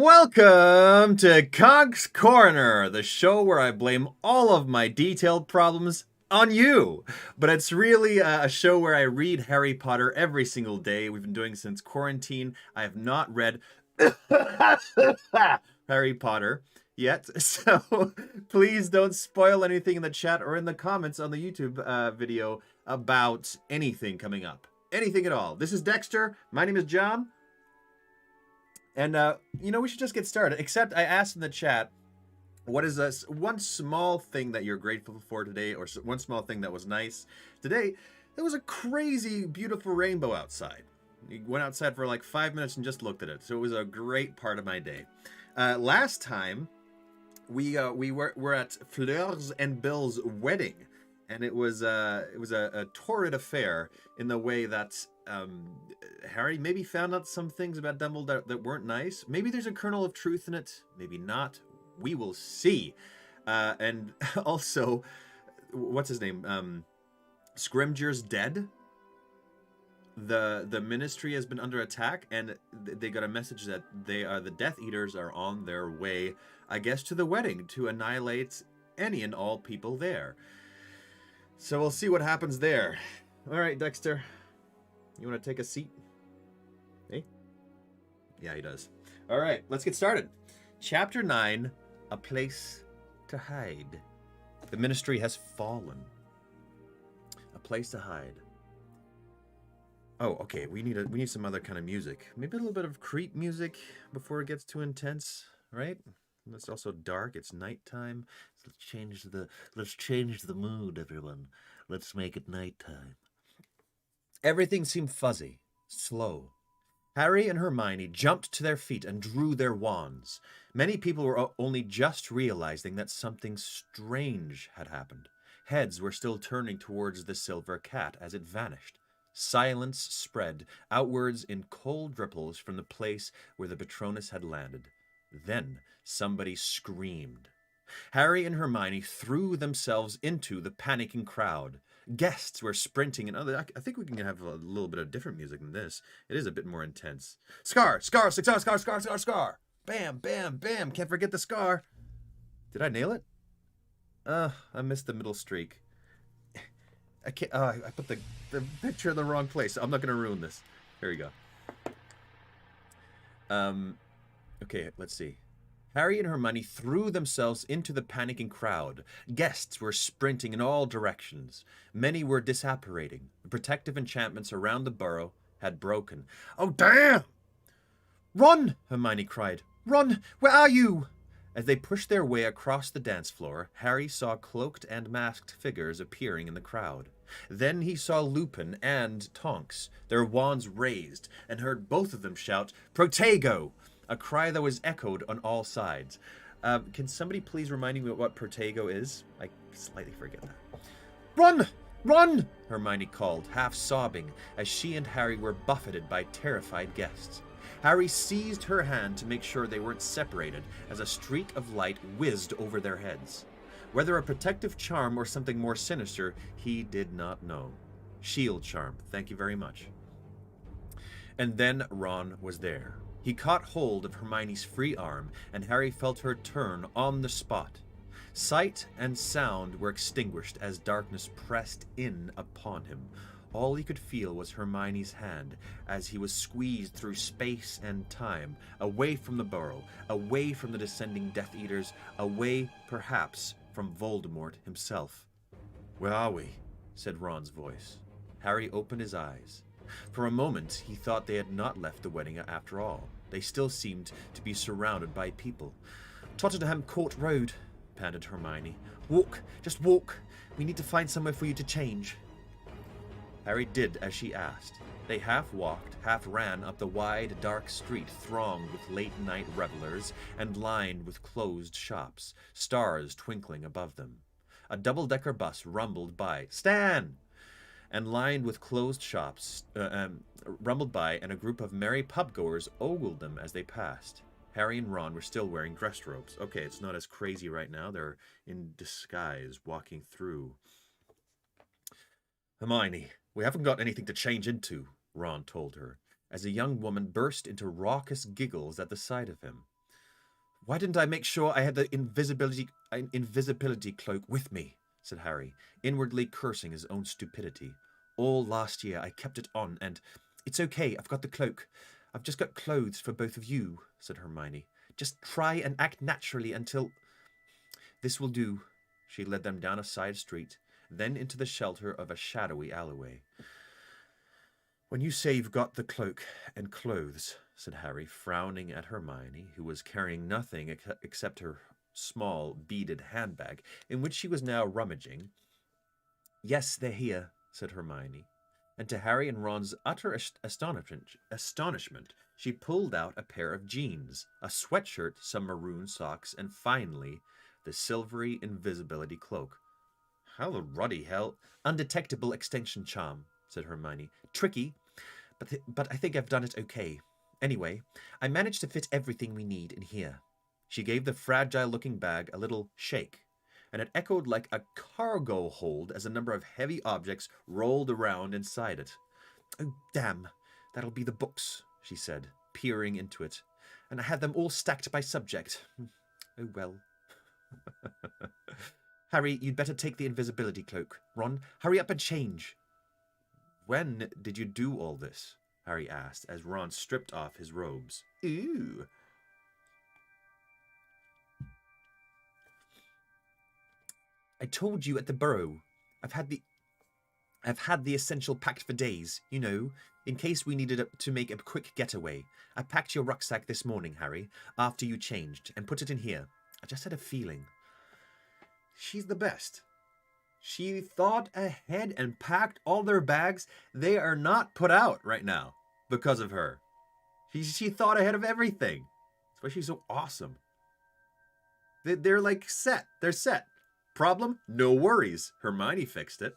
Welcome to Conk's Corner, the show where I blame all of my detailed problems on you. But it's really a show where I read Harry Potter every single day. We've been doing it since quarantine. I have not read Harry Potter yet, so please don't spoil anything in the chat or in the comments on the YouTube video about anything coming up. Anything at all. This is Dexter. My name is John. And, we should just get started. Except I asked in the chat, what is one small thing that you're grateful for today, or one small thing that was nice? Today, there was a crazy, beautiful rainbow outside. You went outside for like 5 minutes and just looked at it. So it was a great part of my day. Last time, we were at Fleurs and Bill's wedding. And it was a torrid affair in the way that Harry maybe found out some things about Dumbledore that weren't nice. Maybe there's a kernel of truth in it. Maybe not. We will see. And also, what's his name? Scrimgeour's dead. The Ministry has been under attack, and they got a message that the Death Eaters are on their way, I guess, to the wedding to annihilate any and all people there. So we'll see what happens there. All right, Dexter. You want to take a seat? Hey? Yeah, he does. All right, let's get started. Chapter 9, A Place to Hide. The Ministry has fallen. A place to hide. Oh, okay, we need some other kind of music. Maybe a little bit of creep music before it gets too intense, right? It's also dark. It's nighttime. Let's change the mood, everyone. Let's make it nighttime. Everything seemed fuzzy, slow. Harry and Hermione jumped to their feet and drew their wands. Many people were only just realizing that something strange had happened. Heads were still turning towards the silver cat as it vanished. Silence spread outwards in cold ripples from the place where the Patronus had landed. Then somebody screamed. Harry and Hermione threw themselves into the panicking crowd. Guests were sprinting, and I think we can have a little bit of different music than this. It is a bit more intense. Scar, scar, scar, scar, scar, scar, scar. Bam, bam, bam. Can't forget the scar. Did I nail it? I missed the middle streak. I can't. I put the picture in the wrong place. I'm not going to ruin this. Here we go. Okay, let's see. Harry and Hermione threw themselves into the panicking crowd. Guests were sprinting in all directions. Many were disapparating. The protective enchantments around the burrow had broken. Oh, damn! Run! Hermione cried. Run! Where are you? As they pushed their way across the dance floor, Harry saw cloaked and masked figures appearing in the crowd. Then he saw Lupin and Tonks, their wands raised, and heard both of them shout, Protego! A cry that was echoed on all sides. Can somebody please remind me what Protego is? I slightly forget that. Run! Run! Hermione called, half sobbing, as she and Harry were buffeted by terrified guests. Harry seized her hand to make sure they weren't separated as a streak of light whizzed over their heads. Whether a protective charm or something more sinister, he did not know. Shield charm, thank you very much. And then Ron was there. He caught hold of Hermione's free arm, and Harry felt her turn on the spot. Sight and sound were extinguished as darkness pressed in upon him. All he could feel was Hermione's hand as he was squeezed through space and time, away from the burrow, away from the descending Death Eaters, away, perhaps, from Voldemort himself. Where are we? Said Ron's voice. Harry opened his eyes. For a moment, he thought they had not left the wedding after all. They still seemed to be surrounded by people. Tottenham Court Road, panted Hermione. Walk, just walk. We need to find somewhere for you to change. Harry did as she asked. They half walked, half ran up the wide, dark street thronged with late-night revelers and lined with closed shops, stars twinkling above them. A double-decker bus rumbled by. Stan! And lined with closed shops, rumbled by, and a group of merry pub-goers ogled them as they passed. Harry and Ron were still wearing dress robes. Okay, it's not as crazy right now. They're in disguise, walking through. Hermione, we haven't got anything to change into, Ron told her, as a young woman burst into raucous giggles at the sight of him. Why didn't I make sure I had the invisibility cloak with me? Said Harry, inwardly cursing his own stupidity. All last year I kept it on, and it's okay, I've got the cloak. I've just got clothes for both of you, said Hermione. Just try and act naturally until... This will do. She led them down a side street, then into the shelter of a shadowy alleyway. When you say you've got the cloak and clothes, said Harry, frowning at Hermione, who was carrying nothing except her small beaded handbag, in which she was now rummaging. Yes, they're here, said Hermione. And to Harry and Ron's utter astonishment, she pulled out a pair of jeans, a sweatshirt, some maroon socks, and finally, the silvery invisibility cloak. How the ruddy hell... Undetectable extinction charm, said Hermione. Tricky, but I think I've done it okay. Anyway, I managed to fit everything we need in here. She gave the fragile-looking bag a little shake, and it echoed like a cargo hold as a number of heavy objects rolled around inside it. Oh, damn, that'll be the books, she said, peering into it. And I had them all stacked by subject. Oh, well. Harry, you'd better take the invisibility cloak. Ron, hurry up and change. When did you do all this? Harry asked as Ron stripped off his robes. Ooh. I told you at the Burrow. I've had the essential packed for days, you know, in case we needed to make a quick getaway. I packed your rucksack this morning, Harry, after you changed, and put it in here. I just had a feeling. She's the best. She thought ahead and packed all their bags. They are not put out right now because of her. She thought ahead of everything. That's why she's so awesome. They're like set. They're set. Problem? No worries. Hermione fixed it.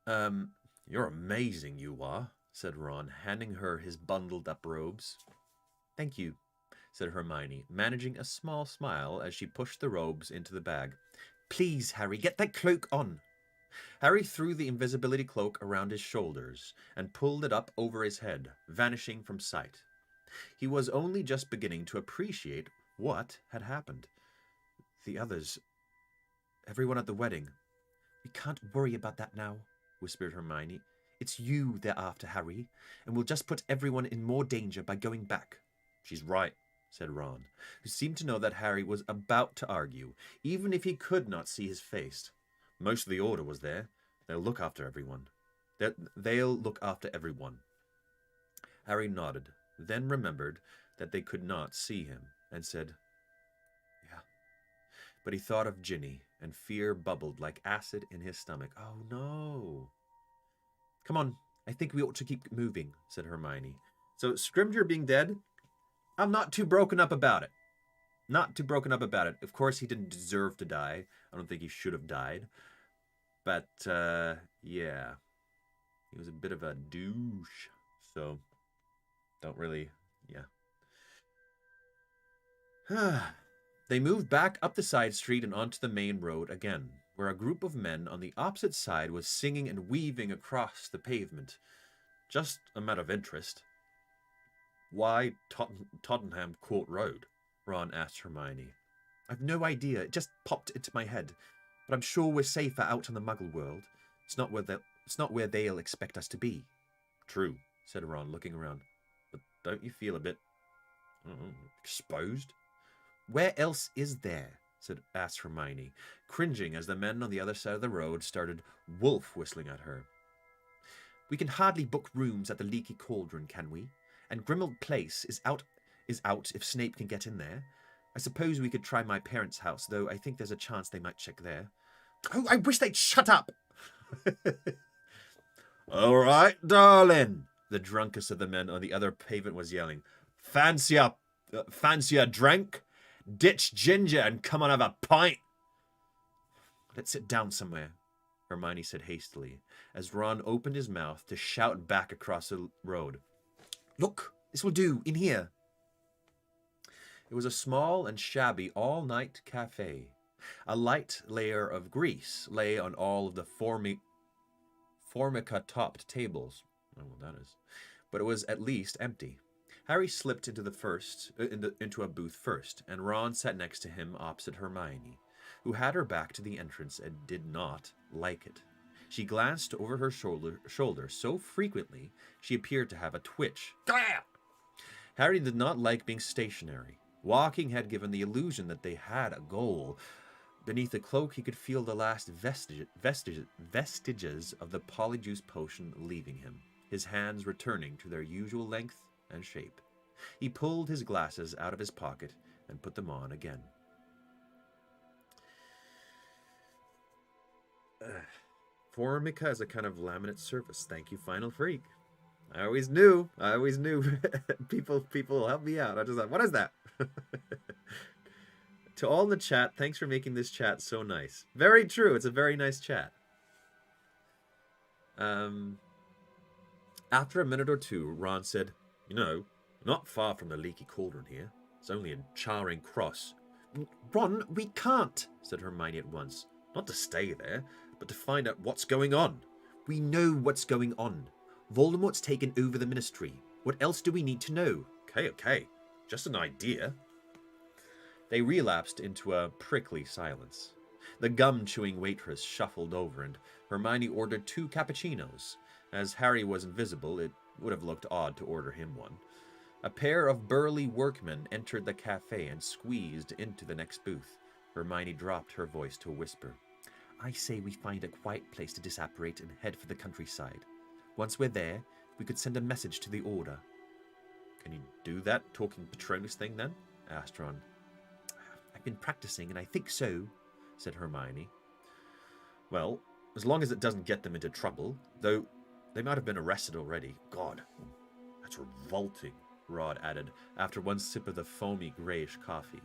You're amazing, you are, said Ron, handing her his bundled up robes. Thank you, said Hermione, managing a small smile as she pushed the robes into the bag. Please, Harry, get that cloak on. Harry threw the invisibility cloak around his shoulders and pulled it up over his head, vanishing from sight. He was only just beginning to appreciate what had happened. The others, everyone at the wedding. We can't worry about that now, whispered Hermione. It's you they're after, Harry, and we'll just put everyone in more danger by going back. She's right, said Ron, who seemed to know that Harry was about to argue, even if he could not see his face. Most of the order was there. They'll look after everyone. They'll look after everyone. Harry nodded, then remembered that they could not see him, and said, yeah. But he thought of Ginny, and fear bubbled like acid in his stomach. Oh, no. Come on, I think we ought to keep moving, said Hermione. So, Scrimgeour being dead, I'm not too broken up about it. Not too broken up about it. Of course, he didn't deserve to die. I don't think he should have died. But, yeah. He was a bit of a douche. So, don't really, yeah. They moved back up the side street and onto the main road again, where a group of men on the opposite side was singing and weaving across the pavement. Just a matter of interest. Why Tottenham Court Road? Ron asked Hermione. I've no idea. It just popped into my head. But I'm sure we're safer out in the Muggle world. It's not where they'll expect us to be. True, said Ron, looking around. But don't you feel a bit exposed? Where else is there? asked Hermione, cringing as the men on the other side of the road started wolf whistling at her. We can hardly book rooms at the Leaky Cauldron, can we? And Grimmauld Place is out if Snape can get in there. I suppose we could try my parents' house, though I think there's a chance they might check there. Oh, I wish they'd shut up! All right, darling, the drunkest of the men on the other pavement was yelling. Fancy a drink? Ditch Ginger and come and have a pint. Let's sit down somewhere, Hermione said hastily, as Ron opened his mouth to shout back across the road. Look, this will do, in here. It was a small and shabby all-night cafe. A light layer of grease lay on all of the formica-topped tables. I don't know what that is. But it was at least empty. Harry slipped into a booth first, and Ron sat next to him opposite Hermione, who had her back to the entrance and did not like it. She glanced over her shoulder so frequently she appeared to have a twitch. Gah! Harry did not like being stationary. Walking had given the illusion that they had a goal. Beneath the cloak, he could feel the last vestiges of the polyjuice potion leaving him, his hands returning to their usual length and shape. He pulled his glasses out of his pocket and put them on again. Formica has a kind of laminate surface. Thank you, Final Freak. I always knew. People help me out. I just thought, what is that? To all in the chat, thanks for making this chat so nice. Very true. It's a very nice chat. After a minute or two, Ron said, "You know, not far from the leaky cauldron here. It's only a Charing Cross." "Ron, we can't," said Hermione at once. "Not to stay there, but to find out what's going on." "We know what's going on. Voldemort's taken over the Ministry. What else do we need to know?" Okay. Just an idea." They relapsed into a prickly silence. The gum-chewing waitress shuffled over, and Hermione ordered 2 cappuccinos. As Harry was invisible, it would have looked odd to order him one. A pair of burly workmen entered the cafe and squeezed into the next booth. Hermione dropped her voice to a whisper. "I say we find a quiet place to disapparate and head for the countryside. Once we're there, we could send a message to the Order." "Can you do that talking Patronus thing, then?" asked Ron. "I've been practicing, and I think so," said Hermione. "Well, as long as it doesn't get them into trouble, though they might have been arrested already." "God, that's revolting," Rod added, after one sip of the foamy grayish coffee.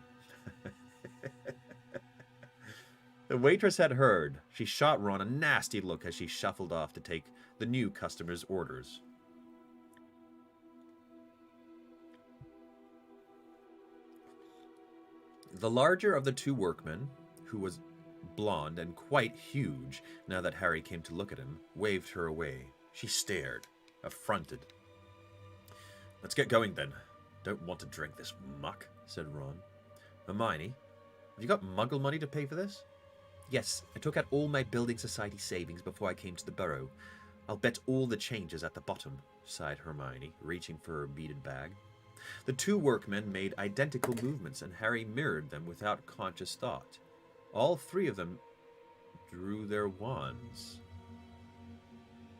The waitress had heard. She shot Ron a nasty look as she shuffled off to take the new customer's orders. The larger of the 2 workmen, who was blonde and quite huge now that Harry came to look at him, waved her away. She stared, affronted. "Let's get going, then. Don't want to drink this muck," said Ron. "Hermione, have you got Muggle money to pay for this?" "Yes, I took out all my building society savings before I came to the Burrow. I'll bet all the change is at the bottom," sighed Hermione, reaching for her beaded bag. The 2 workmen made identical movements, and Harry mirrored them without conscious thought. All 3 of them drew their wands.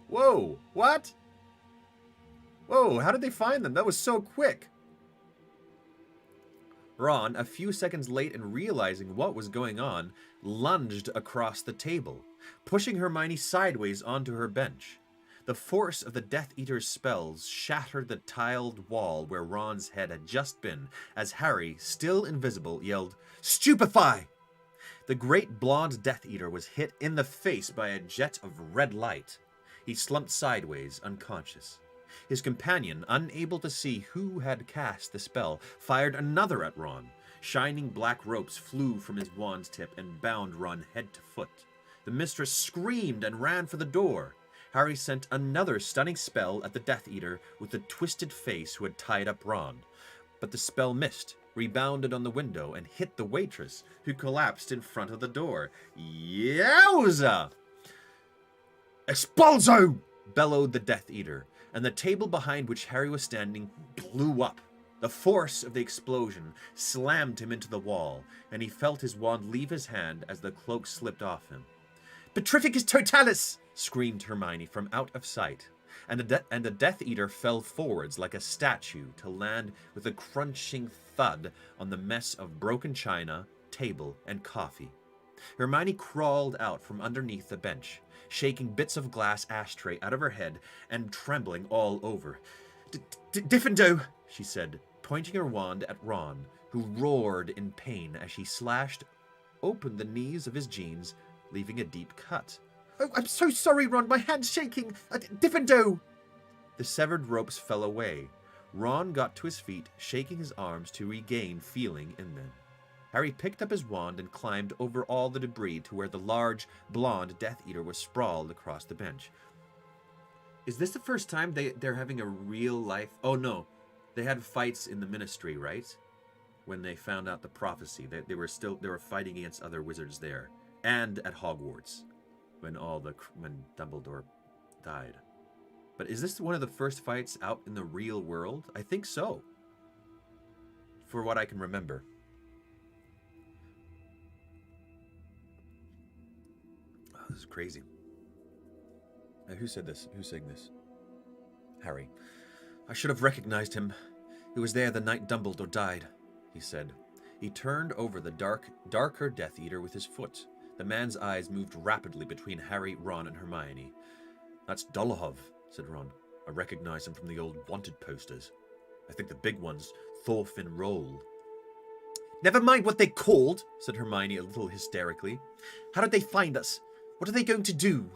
Whoa! What? Whoa, how did they find them? That was so quick! Ron, a few seconds late and realizing what was going on, lunged across the table, pushing Hermione sideways onto her bench. The force of the Death Eater's spells shattered the tiled wall where Ron's head had just been, as Harry, still invisible, yelled, "Stupefy!" The great blonde Death Eater was hit in the face by a jet of red light. He slumped sideways, unconscious. His companion, unable to see who had cast the spell, fired another at Ron. Shining black ropes flew from his wand's tip and bound Ron head to foot. The mistress screamed and ran for the door. Harry sent another stunning spell at the Death Eater with the twisted face who had tied up Ron. But the spell missed, rebounded on the window, and hit the waitress, who collapsed in front of the door. Yowza! "Expulso!" bellowed the Death Eater, and the table behind which Harry was standing blew up. The force of the explosion slammed him into the wall, and he felt his wand leave his hand as the cloak slipped off him. "Petrificus totalis!" screamed Hermione from out of sight, and the Death Eater fell forwards like a statue to land with a crunching thud on the mess of broken china, table, and coffee. Hermione crawled out from underneath the bench, shaking bits of glass ashtray out of her head and trembling all over. "Diffindo," she said, pointing her wand at Ron, who roared in pain as she slashed open the knees of his jeans, leaving a deep cut. "Oh, I'm so sorry, Ron. My hand's shaking. Diffindo!" The severed ropes fell away. Ron got to his feet, shaking his arms to regain feeling in them. Harry picked up his wand and climbed over all the debris to where the large, blonde Death Eater was sprawled across the bench. Is this the first time they're having a real life... Oh, no. They had fights in the Ministry, right? When they found out the prophecy, they were fighting against other wizards there, and at Hogwarts when Dumbledore died. But is this one of the first fights out in the real world? I think so. For what I can remember. Oh, this is crazy. Who said this? Who's saying this? Harry. I should have recognized him. He was there the night Dumbledore died, he said. He turned over the darker Death Eater with his foot. The man's eyes moved rapidly between Harry, Ron, and Hermione. That's Dolohov, said Ron. I recognize him from the old wanted posters. I think the big one's Thorfinn Roll. Never mind what they called, said Hermione a little hysterically. How did they find us? What are they going to do?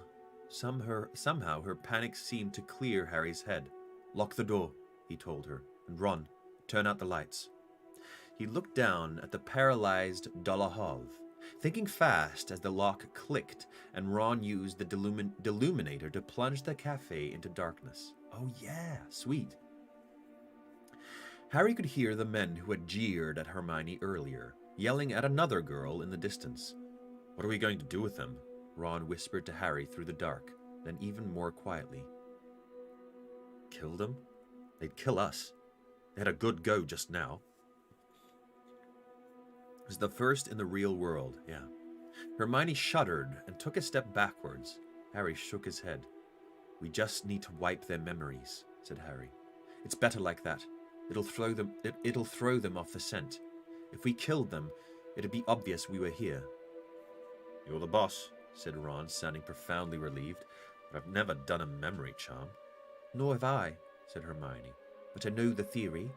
Somehow her panic seemed to clear Harry's head. Lock the door, he told her, and Ron, turn out the lights. He looked down at the paralyzed Dolohov, thinking fast as the lock clicked and Ron used the deluminator to plunge the cafe into darkness. Oh yeah, sweet. Harry could hear the men who had jeered at Hermione earlier, yelling at another girl in the distance. What are we going to do with them? Ron whispered to Harry through the dark, then even more quietly. Kill them? They'd kill us. They had a good go just now. It was the first in the real world, yeah. Hermione shuddered and took a step backwards. Harry shook his head. We just need to wipe their memories, said Harry. It's better like that. It'll throw them off the scent. If we killed them, it'd be obvious we were here. You're the boss, said Ron, sounding profoundly relieved. But I've never done a memory charm. Nor have I, said Hermione. But I know the theory.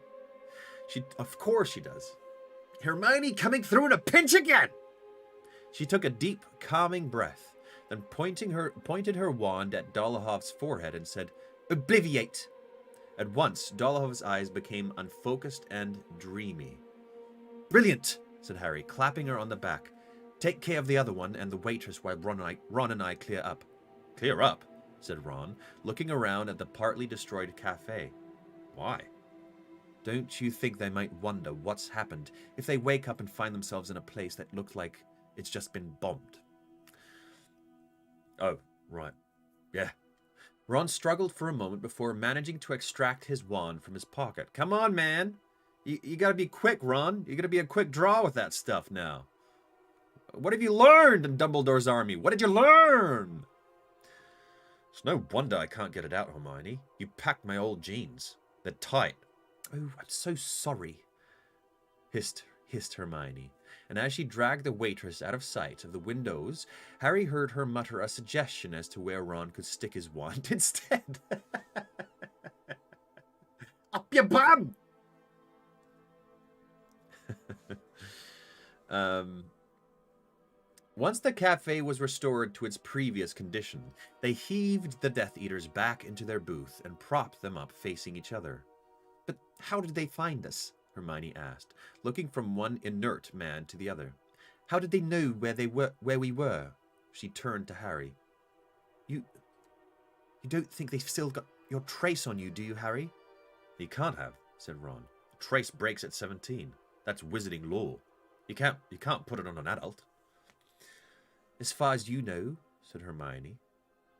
Of course she does. Hermione coming through in a pinch again! She took a deep, calming breath, then pointed her wand at Dolohov's forehead and said, Obliviate! At once, Dolohov's eyes became unfocused and dreamy. Brilliant, said Harry, clapping her on the back. Take care of the other one and the waitress while Ron and I clear up. Clear up? Said Ron, looking around at the partly destroyed cafe. Why? Don't you think they might wonder what's happened if they wake up and find themselves in a place that looks like it's just been bombed? Oh, right. Yeah. Ron struggled for a moment before managing to extract his wand from his pocket. Come on, man. You gotta be quick, Ron. You gotta be a quick draw with that stuff now. What have you learned in Dumbledore's army? What did you learn? It's no wonder I can't get it out, Hermione. You packed my old jeans. They're tight. Oh, I'm so sorry, hissed Hermione. And as she dragged the waitress out of sight of the windows, Harry heard her mutter a suggestion as to where Ron could stick his wand instead. Up your bum! Once the cafe was restored to its previous condition, they heaved the Death Eaters back into their booth and propped them up facing each other. But how did they find us? Hermione asked, looking from one inert man to the other. How did they know where we were? She turned to Harry. You don't think they've still got your trace on you, do you, Harry? You can't have, said Ron. The trace breaks at 17. That's wizarding law. You can't put it on an adult. As far as you know, said Hermione.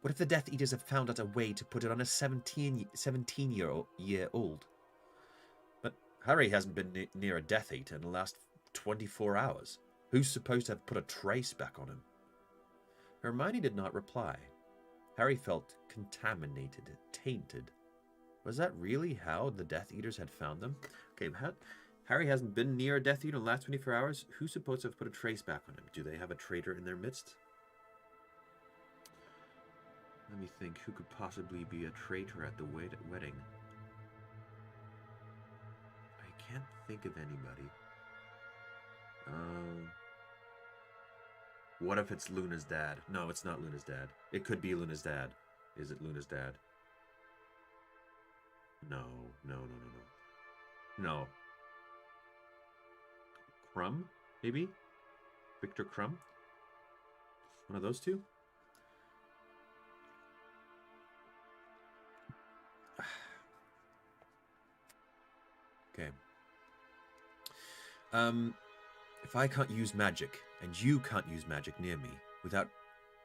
What if the Death Eaters have found out a way to put it on a 17-year-old? But Harry hasn't been near a Death Eater in the last 24 hours. Who's supposed to have put a trace back on him? Hermione did not reply. Harry felt contaminated, tainted. Was that really how the Death Eaters had found them? Okay, Harry hasn't been near a Death Eater in the last 24 hours. Who's supposed to have put a trace back on him? Do they have a traitor in their midst? Let me think. Who could possibly be a traitor at the wedding? I can't think of anybody. What if it's Luna's dad? No, it's not Luna's dad. It could be Luna's dad. Is it Luna's dad? No. No. Crumb, maybe? Victor Crumb? One of those two? If I can't use magic, and you can't use magic near me, without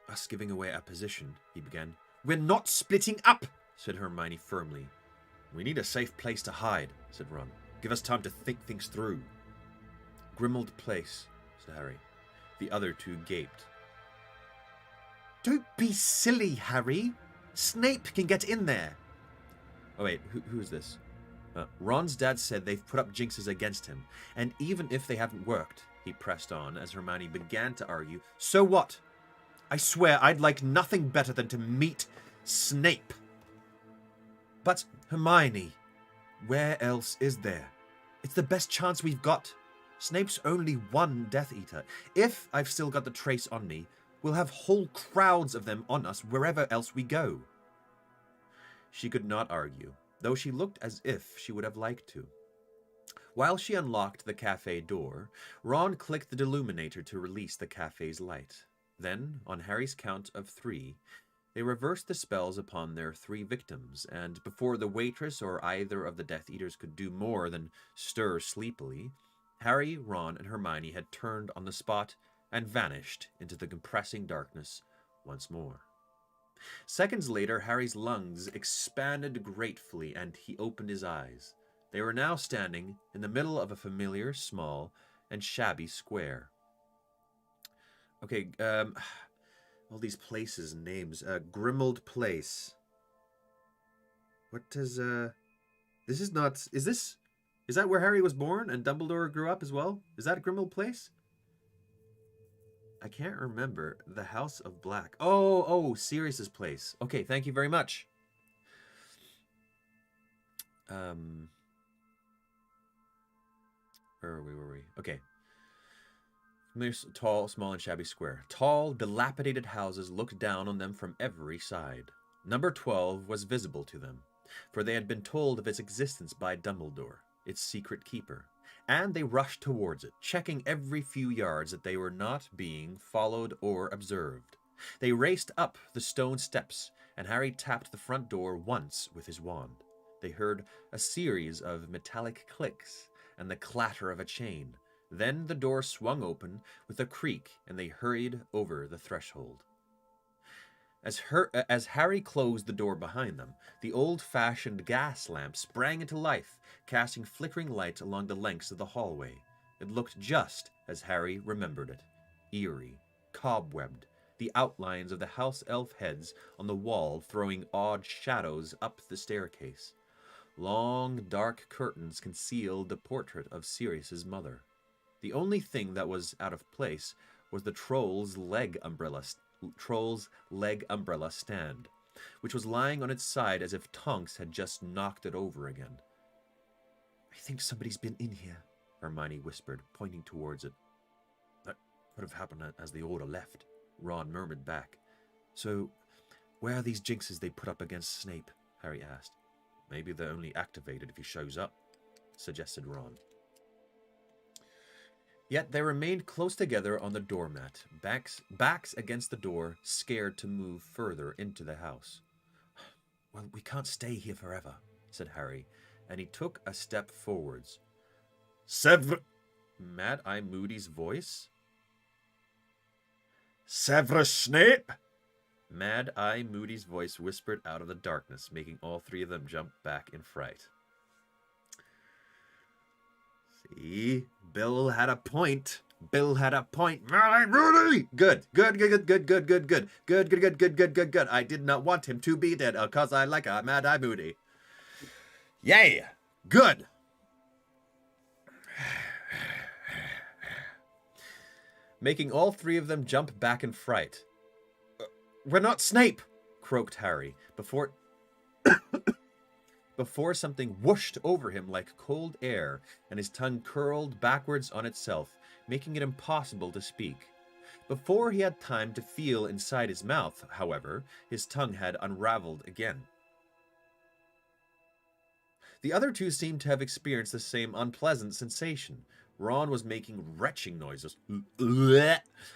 us giving away our position, he began. We're not splitting up, said Hermione firmly. We need a safe place to hide, said Ron. Give us time to think things through. Grimmauld Place, said Harry. The other two gaped. Don't be silly, Harry. Snape can get in there. Oh, wait, who is this? Ron's dad said they've put up jinxes against him, and even if they haven't worked, he pressed on as Hermione began to argue, so what? I swear I'd like nothing better than to meet Snape. But, Hermione, where else is there? It's the best chance we've got. Snape's only one Death Eater. If I've still got the trace on me, we'll have whole crowds of them on us wherever else we go. She could not argue, though she looked as if she would have liked to. While she unlocked the cafe door, Ron clicked the deluminator to release the cafe's light. Then, on Harry's count of 3, they reversed the spells upon their 3 victims, and before the waitress or either of the Death Eaters could do more than stir sleepily, Harry, Ron, and Hermione had turned on the spot and vanished into the compressing darkness once more. Seconds later, Harry's lungs expanded gratefully, and he opened his eyes. They were now standing in the middle of a familiar, small, and shabby square. Okay, all these places and names. Grimmauld Place. What does, this is not, is that where Harry was born and Dumbledore grew up as well? Is that Grimmauld Place? I can't remember. The House of Black. Oh, Sirius's place. Okay, thank you very much. Where were we? Okay. There's a tall, small, and shabby square. Tall, dilapidated houses looked down on them from every side. Number 12 was visible to them, for they had been told of its existence by Dumbledore, its secret keeper, and they rushed towards it, checking every few yards that they were not being followed or observed. They raced up the stone steps, and Harry tapped the front door once with his wand. They heard a series of metallic clicks and the clatter of a chain. Then the door swung open with a creak, and they hurried over the threshold. As Harry closed the door behind them, the old-fashioned gas lamp sprang into life, casting flickering light along the lengths of the hallway. It looked just as Harry remembered it. Eerie, cobwebbed, the outlines of the house elf heads on the wall throwing odd shadows up the staircase. Long, dark curtains concealed the portrait of Sirius's mother. The only thing that was out of place was the troll's leg umbrella stand, which was lying on its side as if Tonks had just knocked it over again. I think somebody's been in here, Hermione whispered, pointing towards it. That could have happened as the Order left, Ron murmured back. So, where are these jinxes they put up against Snape? Harry asked. Maybe they're only activated if he shows up, suggested Ron. Yet they remained close together on the doormat, backs against the door, scared to move further into the house. Well, we can't stay here forever, said Harry, and he took a step forwards. Mad-Eye Moody's voice? Severus Snape? Mad-Eye Moody's voice whispered out of the darkness, making all 3 of them jump back in fright. See? Bill had a point. Mad-Eye Moody! Good. I did not want him to be dead, because I like a Mad-Eye Moody. Yay! Good! Making all 3 of them jump back in fright. We're not Snape, croaked Harry, before something whooshed over him like cold air, and his tongue curled backwards on itself, making it impossible to speak. Before he had time to feel inside his mouth, however, his tongue had unraveled again. The other 2 seemed to have experienced the same unpleasant sensation. Ron was making retching noises.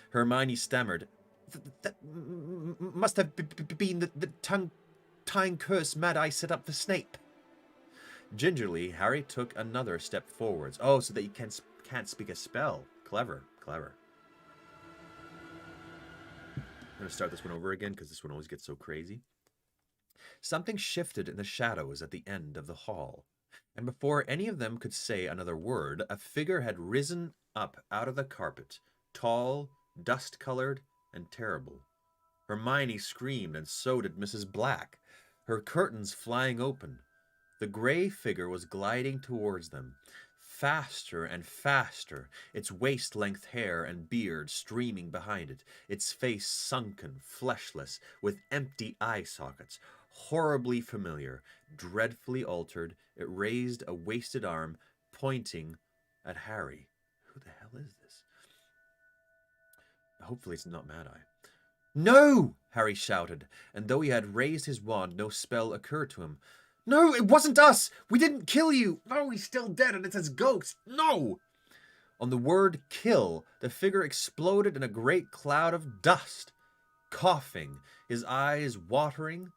Hermione stammered. That must have been the tongue-tying curse Mad-Eye set up for Snape. Gingerly, Harry took another step forwards. Oh, so that he can't can't speak a spell. Clever, clever. I'm going to start this one over again because this one always gets so crazy. Something shifted in the shadows at the end of the hall, and before any of them could say another word, a figure had risen up out of the carpet, tall, dust-colored, and terrible. Hermione screamed, and so did Mrs. Black, her curtains flying open. The gray figure was gliding towards them, faster and faster, its waist-length hair and beard streaming behind it, its face sunken, fleshless, with empty eye sockets. Horribly familiar, dreadfully altered, it raised a wasted arm, pointing at Harry. Who the hell is this? Hopefully it's not Mad Eye. No! Harry shouted, and though he had raised his wand, no spell occurred to him. No, it wasn't us! We didn't kill you! No, he's still dead and it's his ghost! No! On the word kill, the figure exploded in a great cloud of dust. Coughing, his eyes watering,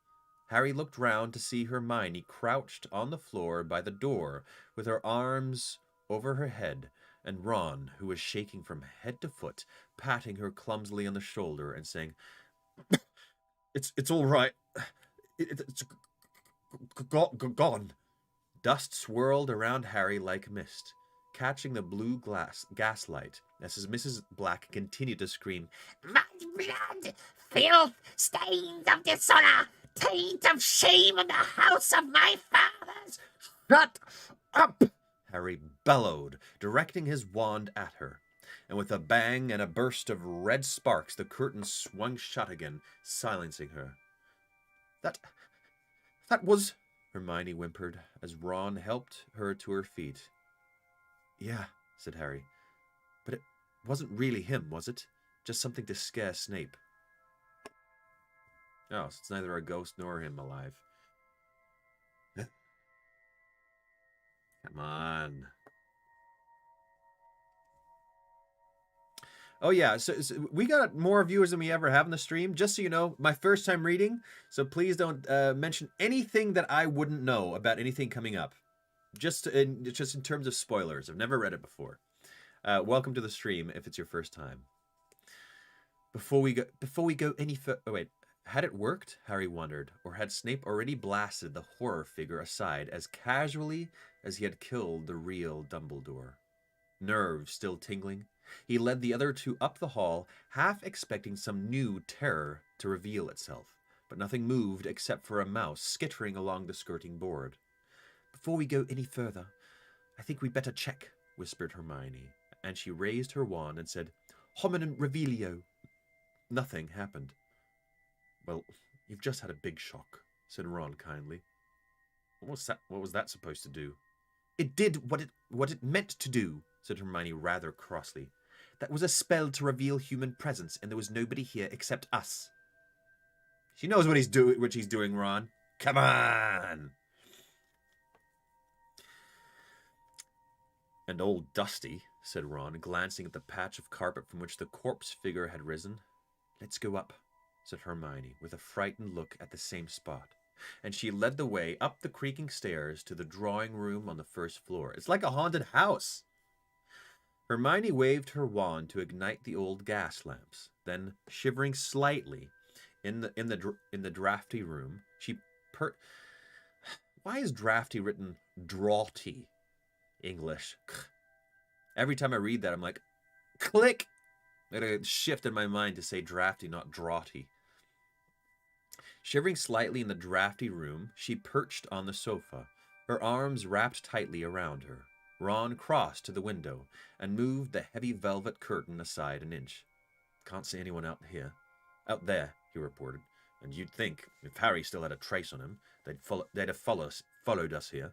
Harry looked round to see Hermione crouched on the floor by the door, with her arms over her head, and Ron, who was shaking from head to foot, patting her clumsily on the shoulder and saying, It's all right. It's gone. Dust swirled around Harry like mist, catching the blue gaslight as Mrs. Black continued to scream, My blood! Filth! Stains of dishonor! Taint of shame in the house of my fathers! Shut up! Harry bellowed, directing his wand at her. And with a bang and a burst of red sparks, the curtain swung shut again, silencing her. That was... Hermione whimpered, as Ron helped her to her feet. Yeah, said Harry. But it wasn't really him, was it? Just something to scare Snape. Oh, so it's neither a ghost nor him alive. Come on. Oh, yeah, so we got more viewers than we ever have in the stream. Just so you know, my first time reading, so please don't mention anything that I wouldn't know about anything coming up. Just in terms of spoilers. I've never read it before. Welcome to the stream if it's your first time. Before we go any further... Oh, wait. Had it worked? Harry wondered. Or had Snape already blasted the horror figure aside as casually as he had killed the real Dumbledore? Nerves still tingling, he led the other two up the hall, half expecting some new terror to reveal itself. But nothing moved except for a mouse skittering along the skirting board. Before we go any further, I think we'd better check, whispered Hermione, and she raised her wand and said, Hominum revelio. Nothing happened. Well, you've just had a big shock, said Ron kindly. What was that supposed to do? It did what it meant to do, said Hermione rather crossly. That was a spell to reveal human presence, and there was nobody here except us. She knows what she's doing, Ron. Come on! And old Dusty, said Ron, glancing at the patch of carpet from which the corpse figure had risen. Let's go up, said Hermione, with a frightened look at the same spot. And she led the way up the creaking stairs to the drawing room on the first floor. It's like a haunted house. Hermione waved her wand to ignite the old gas lamps. Then, shivering slightly in the drafty room, she Why is drafty written draughty? English. Every time I read that, I'm like, click! I gotta shift in my mind to say drafty, not draughty. Shivering slightly in the drafty room, she perched on the sofa, her arms wrapped tightly around her. Ron crossed to the window and moved the heavy velvet curtain aside an inch. Can't see anyone out here. Out there, he reported. And you'd think, if Harry still had a trace on him, they'd have followed us here.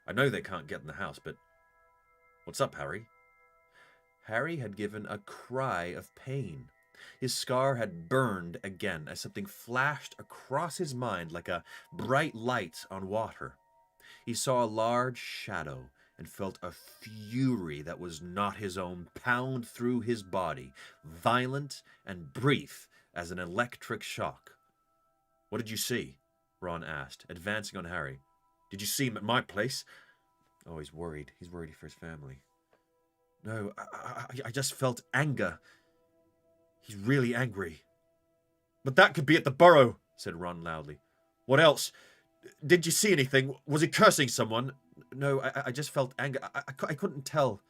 I know they can't get in the house, but... What's up, Harry? Harry had given a cry of pain. His scar had burned again as something flashed across his mind like a bright light on water. He saw a large shadow and felt a fury that was not his own pound through his body, violent and brief as an electric shock. What did you see? Ron asked, advancing on Harry. Did you see him at my place? Oh, he's worried. He's worried for his family. No, I just felt anger. He's really angry. But that could be at the burrow, said Ron loudly. What else? Did you see anything? Was he cursing someone? No, I just felt anger. I couldn't tell.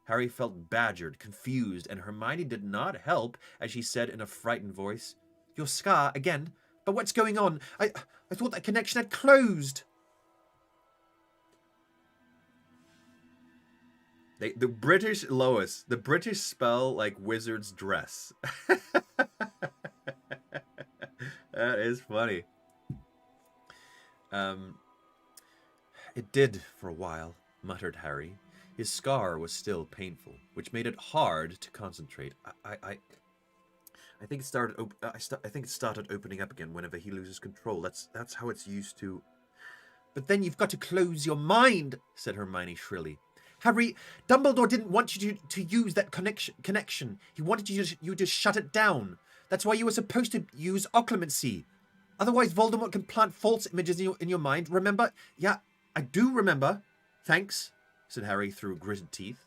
Harry felt badgered, confused, and Hermione did not help as she said in a frightened voice, Your scar again? But what's going on? I thought that connection had closed. The British Lois, the British spell like wizard's dress. That is funny. It did for a while, muttered Harry. His scar was still painful, which made it hard to concentrate. I think it started. I think it started opening up again whenever he loses control. That's how it's used to. But then you've got to close your mind, said Hermione shrilly. Harry, Dumbledore didn't want you to use that connection. He wanted you to shut it down. That's why you were supposed to use occlumency. Otherwise, Voldemort can plant false images in your mind. Remember? Yeah, I do remember. Thanks, said Harry through gritted teeth.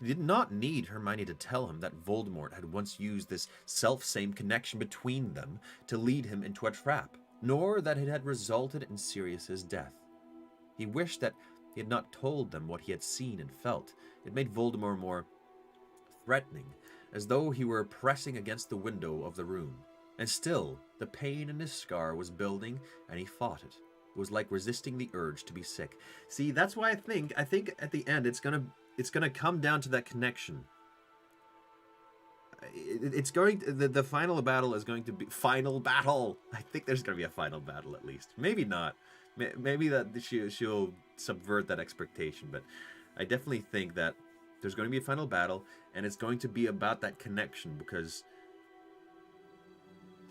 He did not need Hermione to tell him that Voldemort had once used this self-same connection between them to lead him into a trap, nor that it had resulted in Sirius's death. He wished that he had not told them what he had seen and felt. It made Voldemort more threatening, as though he were pressing against the window of the room. And still, the pain in his scar was building, and he fought it. It was like resisting the urge to be sick. See, that's why I think at the end it's gonna come down to that connection. It's going to, the final battle is going to be final battle. I think there's going to be a final battle at least. Maybe not. Maybe that she'll subvert that expectation, but I definitely think that there's going to be a final battle, and it's going to be about that connection, because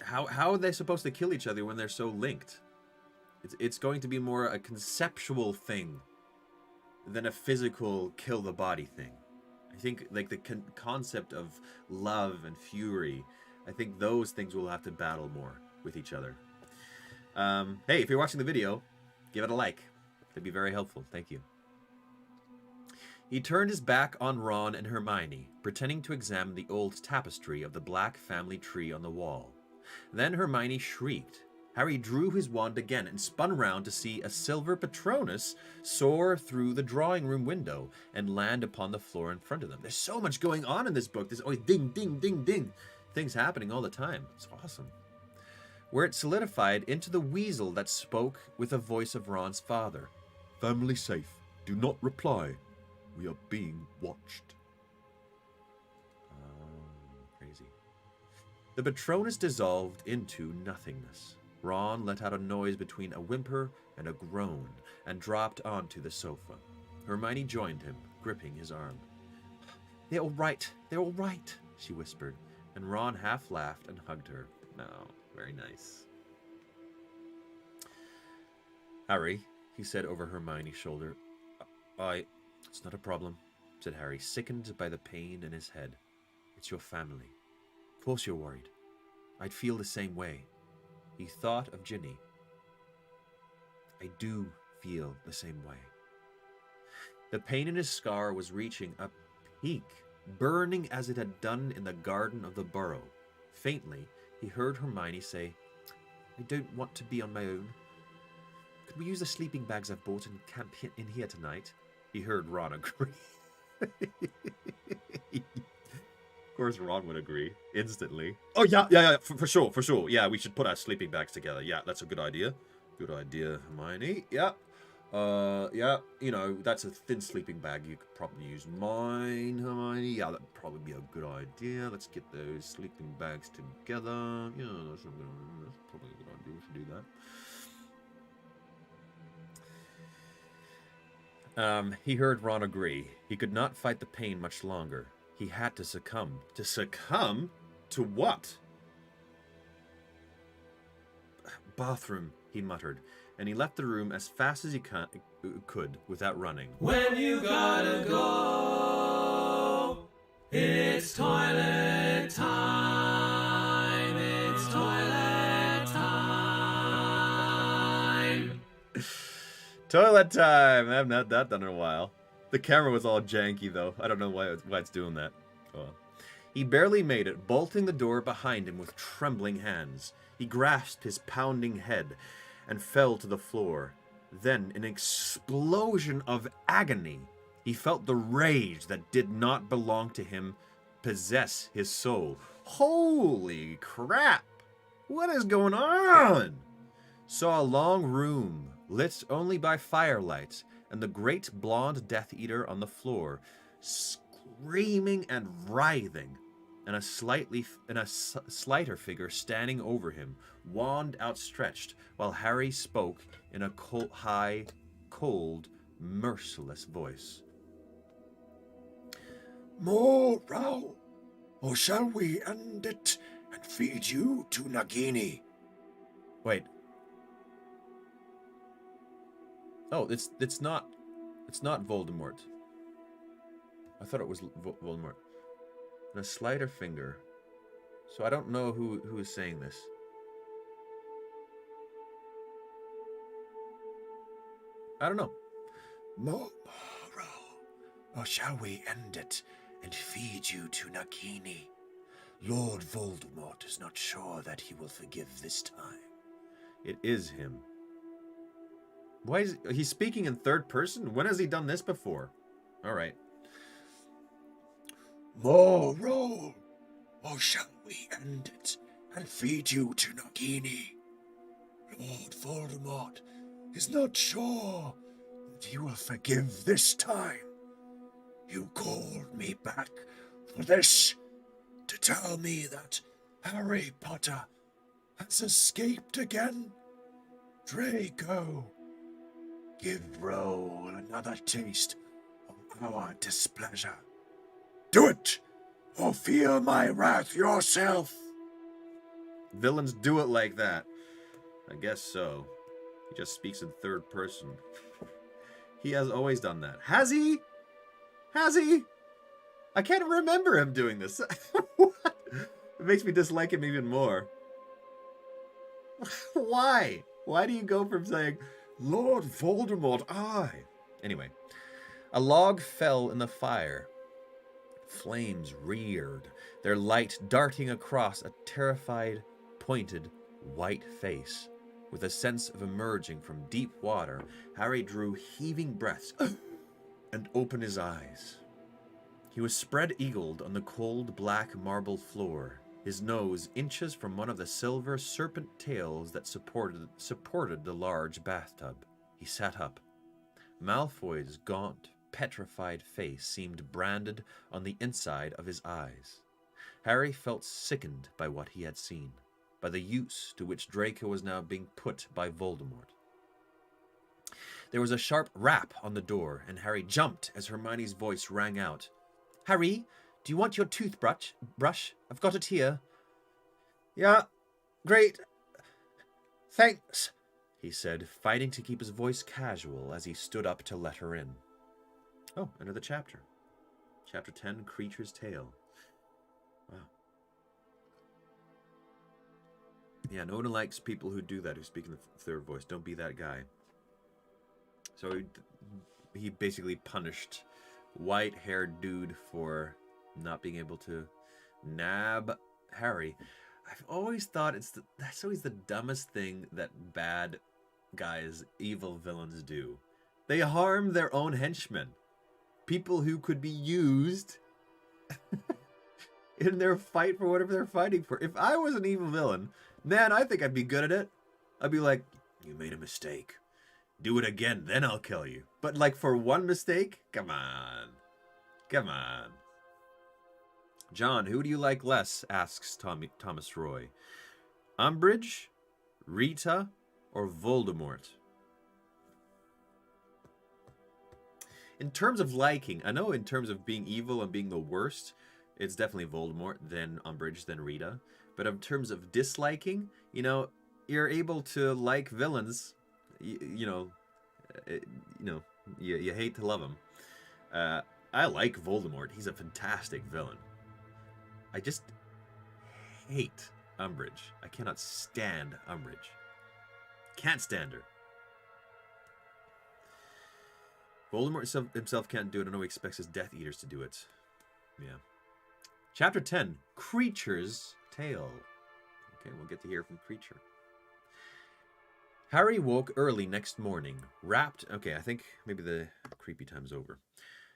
how are they supposed to kill each other when they're so linked? It's going to be more a conceptual thing than a physical kill the body thing. I think like the concept of love and fury, I think those things will have to battle more with each other. Hey, if you're watching the video, give it a like. That'd be very helpful. Thank you. He turned his back on Ron and Hermione, pretending to examine the old tapestry of the Black family tree on the wall. Then Hermione shrieked. Harry drew his wand again and spun round to see a silver Patronus soar through the drawing room window and land upon the floor in front of them. There's so much going on in this book. There's always ding, ding, ding, ding. Things happening all the time. It's awesome. Where it solidified into the weasel that spoke with the voice of Ron's father. Family safe. Do not reply. We are being watched. Crazy. The Patronus dissolved into nothingness. Ron let out a noise between a whimper and a groan and dropped onto the sofa. Hermione joined him, gripping his arm. They're all right. They're all right, she whispered, and Ron half laughed and hugged her. No, very nice. Harry, he said over Hermione's shoulder. It's not a problem, said Harry, sickened by the pain in his head. It's your family. Of course you're worried. I'd feel the same way. He thought of Ginny. I do feel the same way. The pain in his scar was reaching a peak, burning as it had done in the garden of the burrow. Faintly, he heard Hermione say, I don't want to be on my own. Could we use the sleeping bags I've bought and camp in here tonight? He heard Ron agree. Of course Ron would agree, instantly. Oh, yeah, for sure. Yeah, we should put our sleeping bags together. Yeah, that's a good idea. Good idea, Hermione. Yeah. Yeah, you know, that's a thin sleeping bag. You could probably use mine, Hermione. Yeah, that'd probably be a good idea. Let's get those sleeping bags together. Yeah, that's probably a good idea. We should do that. He heard Ron agree. He could not fight the pain much longer. He had to succumb. To succumb? To what? Bathroom, he muttered, and he left the room as fast as he could without running. When you gotta go, it's toilet time. It's toilet time. Toilet time. I haven't had that done in a while. The camera was all janky, though. I don't know why it's doing that. Oh. He barely made it, bolting the door behind him with trembling hands. He grasped his pounding head and fell to the floor. Then, in an explosion of agony, he felt the rage that did not belong to him possess his soul. Holy crap! What is going on? Saw a long room, lit only by firelight, and the great blonde Death Eater on the floor, screaming and writhing, and a slighter figure standing over him, wand outstretched, while Harry spoke in a high, cold, merciless voice. More row, or shall we end it and feed you to Nagini? Wait. Oh, it's not Voldemort. I thought it was Voldemort. And a slighter finger. So I don't know who is saying this. I don't know. More row, or shall we end it and feed you to Nagini? Lord Voldemort is not sure that he will forgive this time. It is him. Why is he speaking in third person? When has he done this before? All right. More roll, or shall we end it and feed you to Nagini? Lord Voldemort is not sure that he will forgive this time. You called me back for this, to tell me that Harry Potter has escaped again? Draco, give Roll another taste of our displeasure. Do it, or feel my wrath yourself. Villains do it like that. I guess so. He just speaks in third person. He has always done that. Has he? Has he? I can't remember him doing this. What? It makes me dislike him even more. Why? Why do you go from saying, Lord Voldemort, I? Anyway, a log fell in the fire. Flames reared, their light darting across a terrified, pointed, white face. With a sense of emerging from deep water, Harry drew heaving breaths and opened his eyes. He was spread-eagled on the cold black marble floor, his nose inches from one of the silver serpent tails that supported the large bathtub. He sat up. Malfoy's gaunt, petrified face seemed branded on the inside of his eyes. Harry felt sickened by what he had seen, by the use to which Draco was now being put by Voldemort. There was a sharp rap on the door, and Harry jumped as Hermione's voice rang out. Harry, do you want your toothbrush? I've got it here. Yeah, great. Thanks, he said, fighting to keep his voice casual as he stood up to let her in. Oh, another chapter. Chapter 10, Creature's Tale. Wow. Yeah, no one likes people who do that, who speak in the third voice. Don't be that guy. So he basically punished white-haired dude for not being able to nab Harry. I've always thought that's always the dumbest thing that bad guys, evil villains do. They harm their own henchmen. People who could be used in their fight for whatever they're fighting for. If I was an evil villain, man, I think I'd be good at it. I'd be like, you made a mistake. Do it again, then I'll kill you. But like for one mistake? Come on. Come on. John, who do you like less? Asks Thomas Roy. Umbridge, Rita, or Voldemort? In terms of liking, I know in terms of being evil and being the worst, it's definitely Voldemort, then Umbridge, then Rita. But in terms of disliking, you're able to like villains. You hate to love them. I like Voldemort. He's a fantastic villain. I just hate Umbridge. I cannot stand Umbridge. Can't stand her. Voldemort himself can't do it. I know he expects his Death Eaters to do it. Yeah. Chapter 10, Creature's Tale. Okay, we'll get to hear from Creature. Harry woke early next morning, wrapped... Okay, I think maybe the creepy time's over.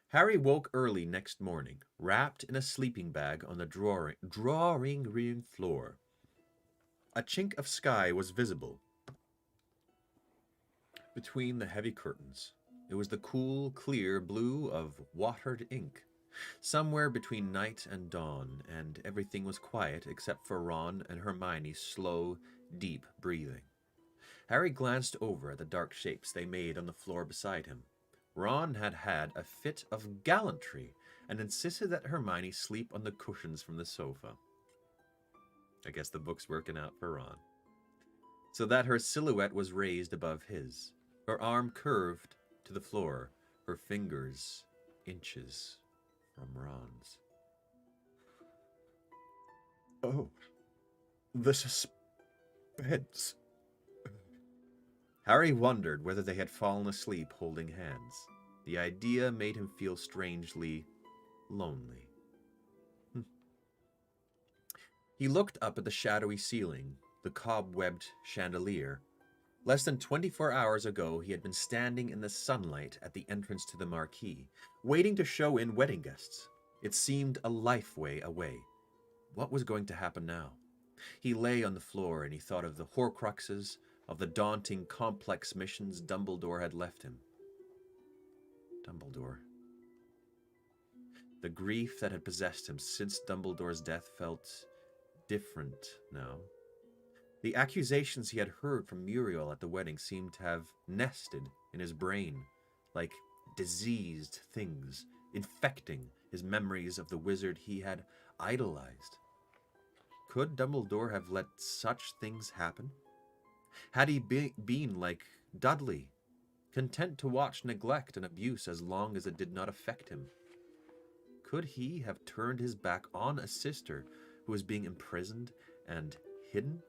Harry woke early next morning, wrapped in a sleeping bag on the drawing room floor. A chink of sky was visible between the heavy curtains. It was the cool, clear blue of watered ink. Somewhere between night and dawn, and everything was quiet except for Ron and Hermione's slow, deep breathing. Harry glanced over at the dark shapes they made on the floor beside him. Ron had had a fit of gallantry and insisted that Hermione sleep on the cushions from the sofa. I guess the book's working out for Ron. So that her silhouette was raised above his, her arm curved to the floor, her fingers inches from Ron's. Oh, the suspense. Harry wondered whether they had fallen asleep holding hands. The idea made him feel strangely lonely. He looked up at the shadowy ceiling, the cobwebbed chandelier. Less than 24 hours ago, he had been standing in the sunlight at the entrance to the marquee, waiting to show in wedding guests. It seemed a lifeway away. What was going to happen now? He lay on the floor and he thought of the Horcruxes, of the daunting, complex missions Dumbledore had left him. Dumbledore. The grief that had possessed him since Dumbledore's death felt different now. The accusations he had heard from Muriel at the wedding seemed to have nested in his brain, like diseased things, infecting his memories of the wizard he had idolized. Could Dumbledore have let such things happen? Had he been like Dudley, content to watch neglect and abuse as long as it did not affect him? Could he have turned his back on a sister who was being imprisoned and hidden?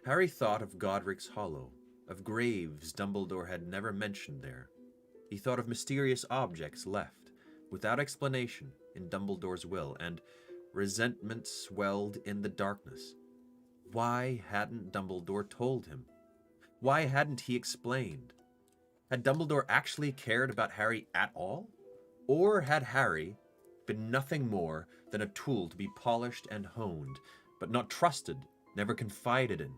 Harry thought of Godric's Hollow, of graves Dumbledore had never mentioned there. He thought of mysterious objects left, without explanation, in Dumbledore's will, and resentment swelled in the darkness. Why hadn't Dumbledore told him? Why hadn't he explained? Had Dumbledore actually cared about Harry at all? Or had Harry been nothing more than a tool to be polished and honed, but not trusted, never confided in?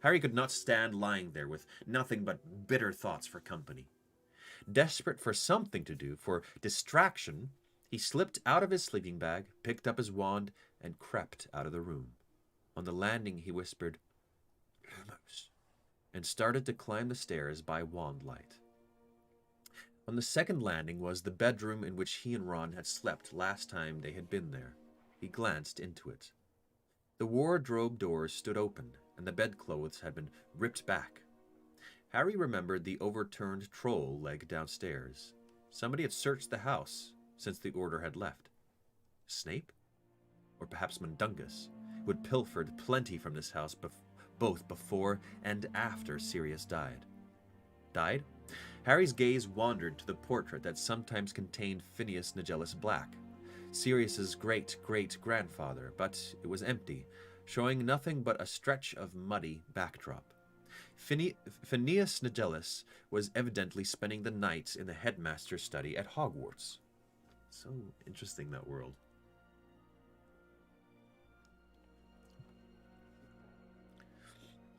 Harry could not stand lying there with nothing but bitter thoughts for company. Desperate for something to do, for distraction, he slipped out of his sleeping bag, picked up his wand, and crept out of the room. On the landing, he whispered, "Lumos," and started to climb the stairs by wand light. On the second landing was the bedroom in which he and Ron had slept last time they had been there. He glanced into it. The wardrobe doors stood open, and the bedclothes had been ripped back. Harry remembered the overturned troll leg downstairs. Somebody had searched the house since the order had left. Snape? Or perhaps Mundungus, who had pilfered plenty from this house both before and after Sirius died. Died? Harry's gaze wandered to the portrait that sometimes contained Phineas Nigellus Black, Sirius's great-great-grandfather, but it was empty, showing nothing but a stretch of muddy backdrop. Phineas Nigellus was evidently spending the night in the headmaster's study at Hogwarts. So interesting, that world.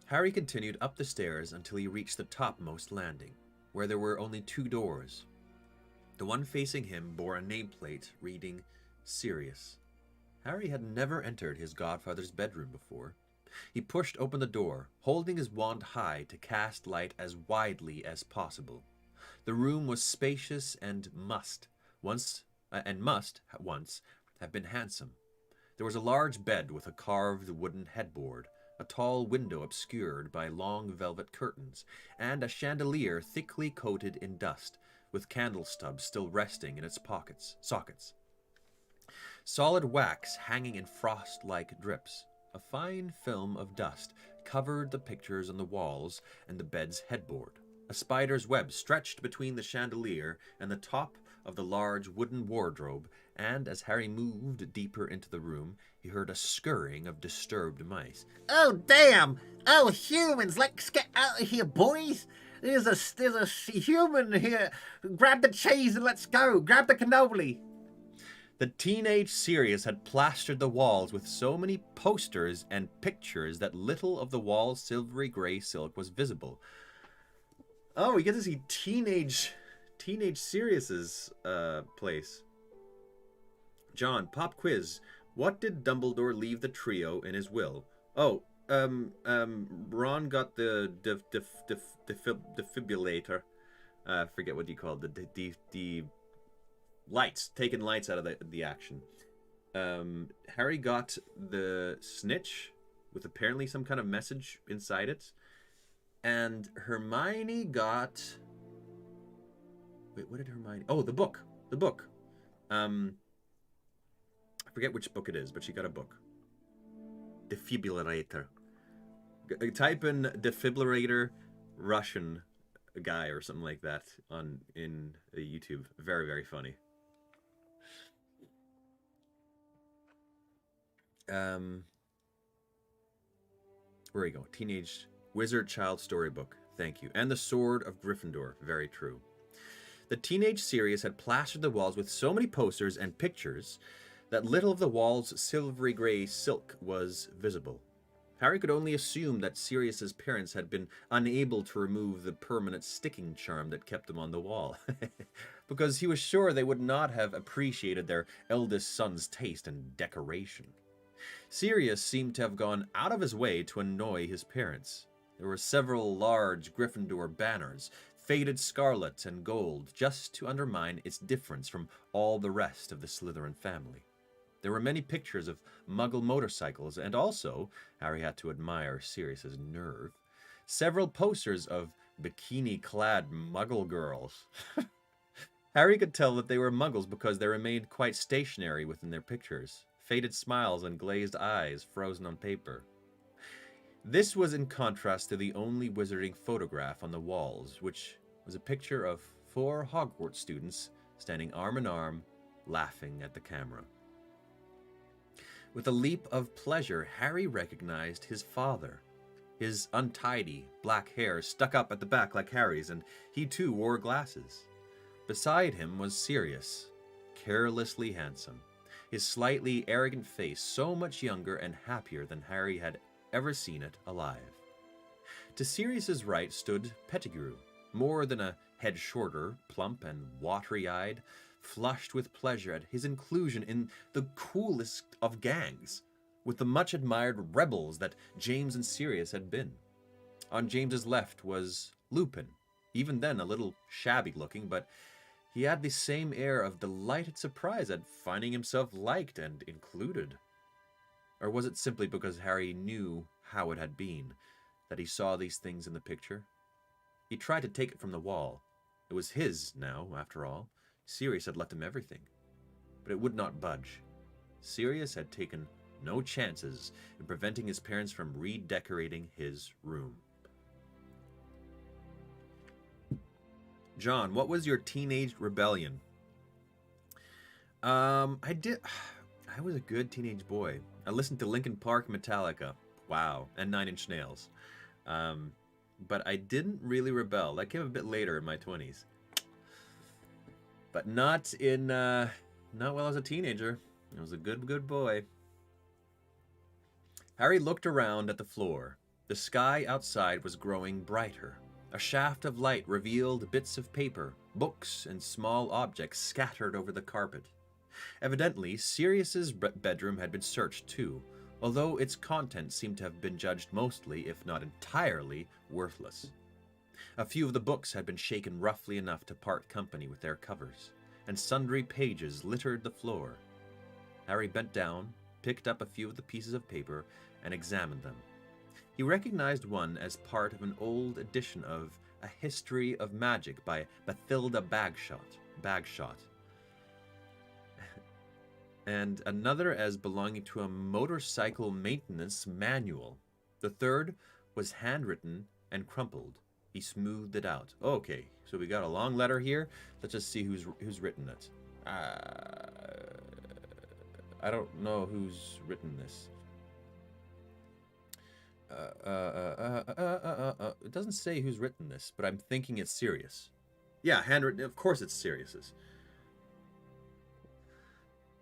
Harry continued up the stairs until he reached the topmost landing, where there were only two doors. The one facing him bore a nameplate reading Sirius. Harry had never entered his godfather's bedroom before. He pushed open the door, holding his wand high to cast light as widely as possible. The room was spacious and must once have been handsome. There was a large bed with a carved wooden headboard, a tall window obscured by long velvet curtains, and a chandelier thickly coated in dust, with candle stubs still resting in its sockets. Solid wax hanging in frost-like drips. A fine film of dust covered the pictures on the walls and the bed's headboard. A spider's web stretched between the chandelier and the top of the large wooden wardrobe, and as Harry moved deeper into the room, he heard a scurrying of disturbed mice. Oh, damn! Oh, humans, let's get out of here, boys! There's a human here. Grab the cheese and let's go. Grab the cannoli. The teenage Sirius had plastered the walls with so many posters and pictures that little of the wall's silvery gray silk was visible. Oh, we get to see teenage Sirius's place. John, pop quiz. What did Dumbledore leave the trio in his will? Oh, Ron got the defibrillator. Forget what you called the lights, taking lights out of the action. Harry got the snitch with apparently some kind of message inside it. And Hermione got... Wait, what did Hermione... Oh, the book. The book. I forget which book it is, but she got a book. Defibrillator. Type in defibrillator Russian guy or something like that in YouTube. Very, very funny. Where you go? Teenage Wizard Child Storybook. Thank you. And the Sword of Gryffindor. Very true. The teenage Sirius had plastered the walls with so many posters and pictures that little of the wall's silvery gray silk was visible. Harry could only assume that Sirius's parents had been unable to remove the permanent sticking charm that kept them on the wall, because he was sure they would not have appreciated their eldest son's taste and decoration. Sirius seemed to have gone out of his way to annoy his parents. There were several large Gryffindor banners, faded scarlet and gold, just to undermine its difference from all the rest of the Slytherin family. There were many pictures of Muggle motorcycles, and also, Harry had to admire Sirius's nerve, several posters of bikini-clad Muggle girls. Harry could tell that they were Muggles because they remained quite stationary within their pictures, faded smiles and glazed eyes frozen on paper. This was in contrast to the only wizarding photograph on the walls, which was a picture of 4 Hogwarts students standing arm in arm, laughing at the camera. With a leap of pleasure, Harry recognized his father. His untidy black hair stuck up at the back like Harry's, and he too wore glasses. Beside him was Sirius, carelessly handsome, his slightly arrogant face so much younger and happier than Harry had ever seen it alive. To Sirius's right stood Pettigrew, more than a head shorter, plump and watery-eyed, flushed with pleasure at his inclusion in the coolest of gangs, with the much-admired rebels that James and Sirius had been. On James's left was Lupin, even then a little shabby-looking, but he had the same air of delighted surprise at finding himself liked and included. Or was it simply because Harry knew how it had been that he saw these things in the picture? He tried to take it from the wall. It was his now, after all. Sirius had left him everything. But it would not budge. Sirius had taken no chances in preventing his parents from redecorating his room. John, what was your teenage rebellion? I was a good teenage boy. I listened to Linkin Park, Metallica. Wow. And Nine Inch Nails. But I didn't really rebel. That came a bit later in my 20s. But not while I was a teenager. I was a good boy. Harry looked around at the floor. The sky outside was growing brighter. A shaft of light revealed bits of paper, books, and small objects scattered over the carpet. Evidently, Sirius's bedroom had been searched too, although its contents seemed to have been judged mostly, if not entirely, worthless. A few of the books had been shaken roughly enough to part company with their covers, and sundry pages littered the floor. Harry bent down, picked up a few of the pieces of paper, and examined them. He recognized one as part of an old edition of A History of Magic by Bathilda Bagshot, and another as belonging to a motorcycle maintenance manual. The third was handwritten and crumpled, He smoothed it out. Okay, so we got a long letter here. Let's just see who's written it. I don't know who's written this. It doesn't say who's written this, but I'm thinking it's Sirius. Yeah, handwritten. Of course it's Sirius's.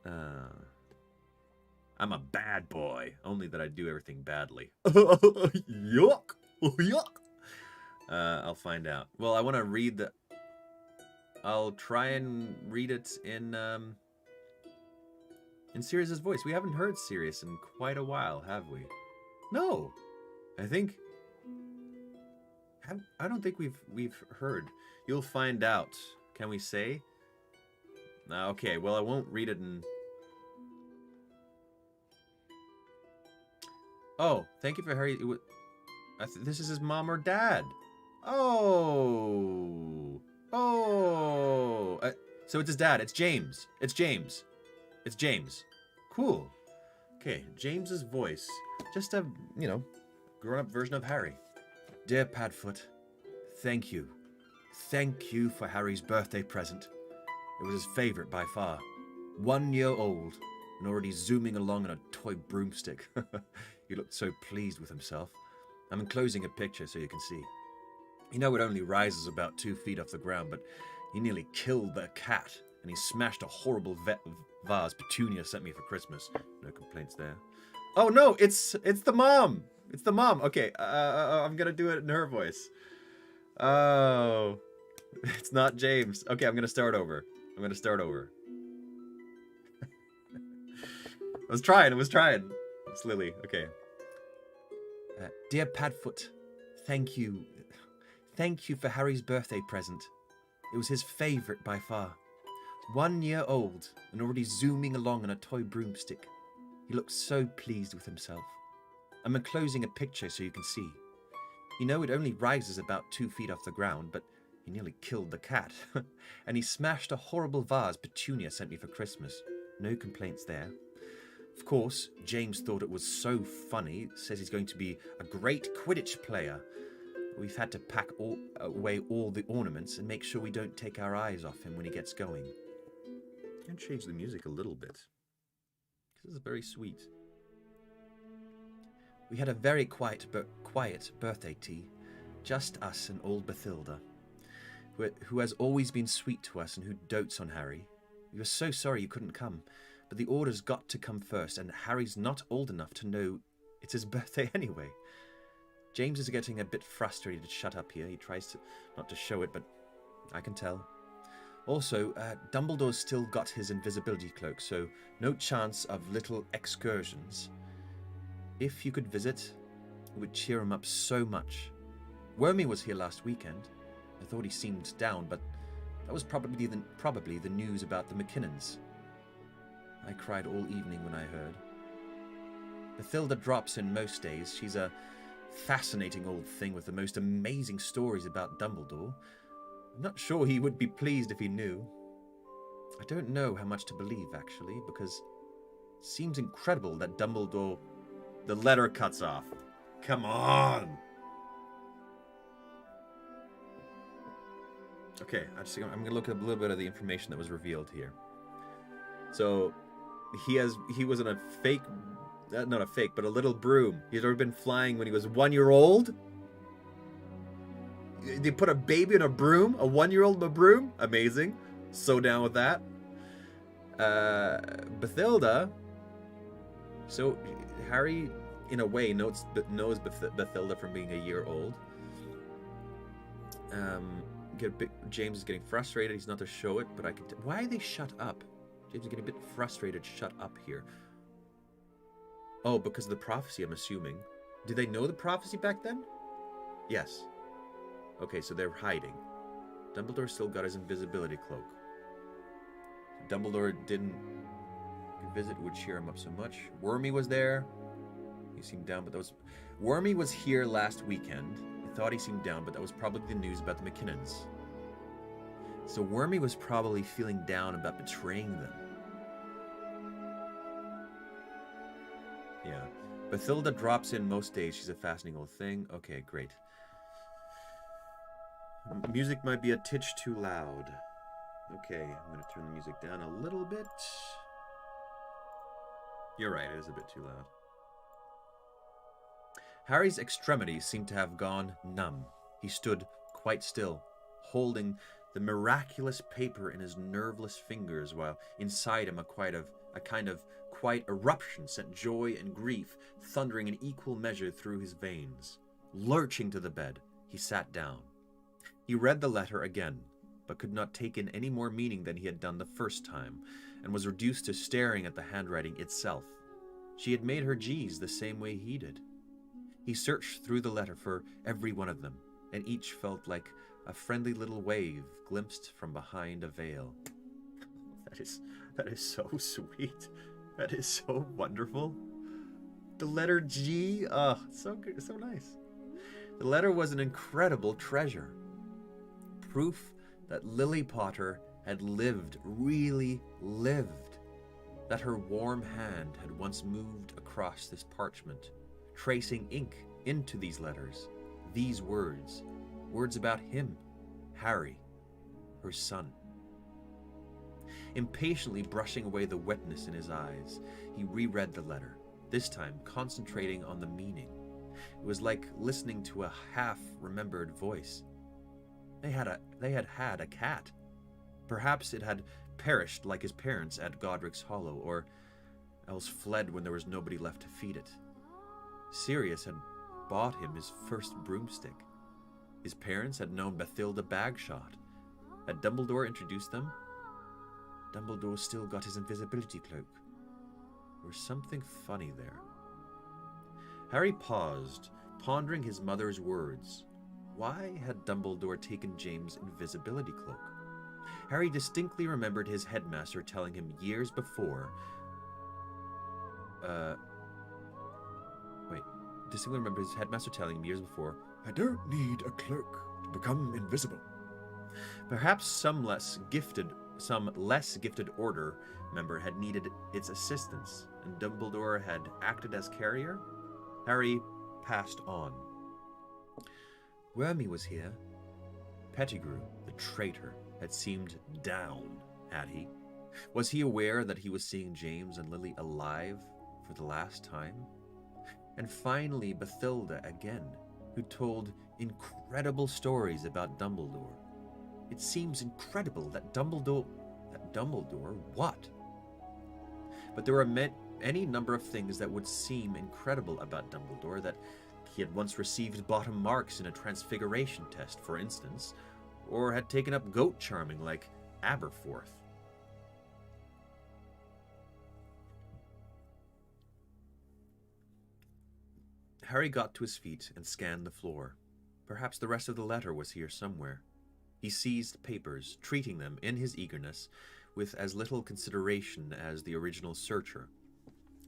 I'm a bad boy. Only that I do everything badly. Yuck. Yuck. I'll find out. Well, I want to read the... I'll try and read it in Sirius's voice. We haven't heard Sirius in quite a while, have we? No. I don't think we've heard. You'll find out. Can we say? Okay, well, I won't read it in... Oh, thank you for Harry. This is his mom or dad. Oh. Oh. So it's his dad. It's James. It's James. It's James. Cool. Okay, James's voice. Just a, grown-up version of Harry. Dear Padfoot, thank you. Thank you for Harry's birthday present. It was his favorite by far. 1 year old and already zooming along on a toy broomstick. He looked so pleased with himself. I'm enclosing a picture so you can see. You know it only rises about 2 feet off the ground, but he nearly killed the cat, and he smashed a horrible vase Petunia sent me for Christmas. No complaints there. Oh no, it's the mom! It's the mom! Okay, I'm gonna do it in her voice. Oh, it's not James. Okay, I'm gonna start over. I was trying. It's Lily. Okay. Dear Padfoot, thank you. Thank you for Harry's birthday present. It was his favorite by far. 1 year old and already zooming along on a toy broomstick. He looked so pleased with himself. I'm enclosing a picture so you can see. You know it only rises about 2 feet off the ground, but he nearly killed the cat. And he smashed a horrible vase Petunia sent me for Christmas. No complaints there. Of course, James thought it was so funny, says he's going to be a great Quidditch player. We've had to pack away all the ornaments and make sure we don't take our eyes off him when he gets going. And change the music a little bit. This is very sweet. We had a very quiet birthday tea. Just us and old Bathilda, who has always been sweet to us and who dotes on Harry. We were so sorry you couldn't come. But the orders got to come first, and Harry's not old enough to know it's his birthday anyway. James is getting a bit frustrated to shut up here. He tries not to show it, but I can tell. Also, Dumbledore's still got his invisibility cloak, so no chance of little excursions. If you could visit, it would cheer him up so much. Wormy was here last weekend. I thought he seemed down, but that was probably the news about the McKinnons. I cried all evening when I heard. Bathilda drops in most days. She's a fascinating old thing with the most amazing stories about Dumbledore. I'm not sure he would be pleased if he knew. I don't know how much to believe, actually, because it seems incredible that Dumbledore... The letter cuts off. Come on! Okay, I'm going to look at a little bit of the information that was revealed here. So... He was in a fake, not a fake, but a little broom. He's already been flying when he was 1 year old. They put a baby in a broom, a 1 year old in a broom. Amazing. So down with that. Bathilda. So Harry, in a way, knows Bathilda from being a year old. James is getting frustrated. He's not to show it, but I can. Why are they shut up? James is getting a bit frustrated. Shut up here. Oh, because of the prophecy, I'm assuming. Did they know the prophecy back then? Yes. Okay, so they're hiding. Dumbledore still got his invisibility cloak. Dumbledore didn't visit, would cheer him up so much. Wormy was there. He seemed down, but that was... Wormy was here last weekend. I thought he seemed down, but that was probably the news about the McKinnons. So Wormy was probably feeling down about betraying them. Yeah. Bathilda drops in most days. She's a fascinating old thing. Okay, great. Music might be a titch too loud. Okay, I'm going to turn the music down a little bit. You're right, it is a bit too loud. Harry's extremities seemed to have gone numb. He stood quite still, holding the miraculous paper in his nerveless fingers, while inside him a kind of quiet eruption sent joy and grief thundering in equal measure through his veins. Lurching to the bed, he sat down. He read the letter again, but could not take in any more meaning than he had done the first time, and was reduced to staring at the handwriting itself. She had made her G's the same way he did. He searched through the letter for every one of them, and each felt like a friendly little wave glimpsed from behind a veil. That is so sweet. That is so wonderful. The letter G, so good, so nice. The letter was an incredible treasure. Proof that Lily Potter had lived, really lived. That her warm hand had once moved across this parchment, tracing ink into these letters, these words about him, Harry, her son. Impatiently brushing away the wetness in his eyes, he reread the letter, this time concentrating on the meaning. It was like listening to a half-remembered voice. They had had a cat. Perhaps it had perished like his parents at Godric's Hollow, or else fled when there was nobody left to feed it. Sirius had bought him his first broomstick. His parents had known Bathilda Bagshot. Had Dumbledore introduced them? Dumbledore still got his invisibility cloak. There was something funny there. Harry paused, pondering his mother's words. Why had Dumbledore taken James' invisibility cloak? Harry distinctly remembered his headmaster telling him years before... I don't need a cloak to become invisible. Perhaps some less gifted order member had needed its assistance, and Dumbledore had acted as carrier? Harry passed on. Wormy was here. Pettigrew, the traitor, had seemed down, had he? Was he aware that he was seeing James and Lily alive for the last time? And finally Bathilda again, who told incredible stories about Dumbledore. It seems incredible that Dumbledore what? But there were any number of things that would seem incredible about Dumbledore, that he had once received bottom marks in a transfiguration test, for instance, or had taken up goat charming like Aberforth. Harry got to his feet and scanned the floor. Perhaps the rest of the letter was here somewhere. He seized papers, treating them, in his eagerness, with as little consideration as the original searcher.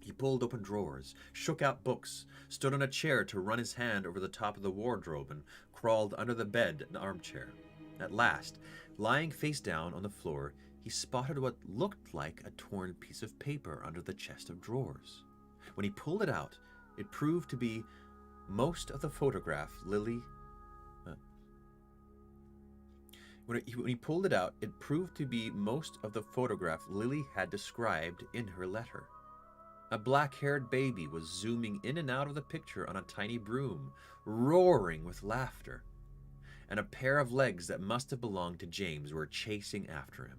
He pulled open drawers, shook out books, stood on a chair to run his hand over the top of the wardrobe, and crawled under the bed and armchair. At last, lying face down on the floor, he spotted what looked like a torn piece of paper under the chest of drawers. When he pulled it out, it proved to be most of the photograph Lily... When he pulled it out, it proved to be most of the photograph Lily had described in her letter. A black-haired baby was zooming in and out of the picture on a tiny broom, roaring with laughter, and a pair of legs that must have belonged to James were chasing after him.